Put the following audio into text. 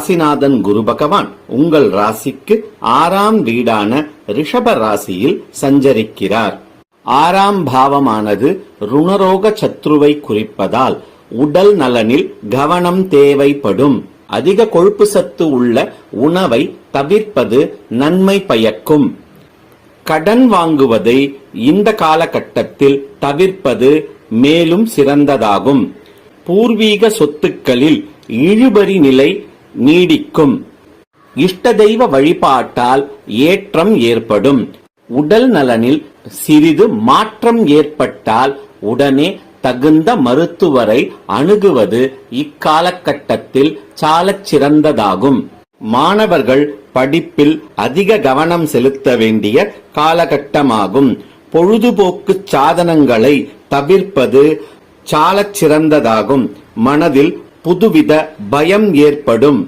ராசிநாதன் குரு பகவான் உங்கள் ராசிக்கு 6ஆம் வீடான ரிஷப ராசியில் சஞ்சரிக்கிறார். 6ஆம் பாவமானது ருணரோக சத்ருவை குறிப்பதால் உடல் நலனில் கவனம் தேவைப்படும். அதிக கொழுப்பு சத்து உள்ள உணவை தவிர்ப்பது நன்மை பயக்கும். கடன் வாங்குவதை இந்த காலகட்டத்தில் தவிர்ப்பது மேலும் சிறந்ததாகும். பூர்வீக சொத்துக்களில் இழுபறி நிலை நீடிக்கும். இஷ்ட தெய்வ வழிபாட்டால் ஏற்றம் ஏற்படும். உடல் நலனில் சிறிது மாற்றம் ஏற்பட்டால் உடனே தகுந்த மருத்துவரை அணுகுவது இக்காலகட்டத்தில் சாலச் சிறந்ததாகும். மாணவர்கள் படிப்பில் அதிக கவனம் செலுத்த வேண்டிய காலகட்டமாகும். பொழுதுபோக்கு சாதனங்களை தவிர்ப்பது சாலச் சிறந்ததாகும். மனதில் புதுவித பயம் ஏற்படும்.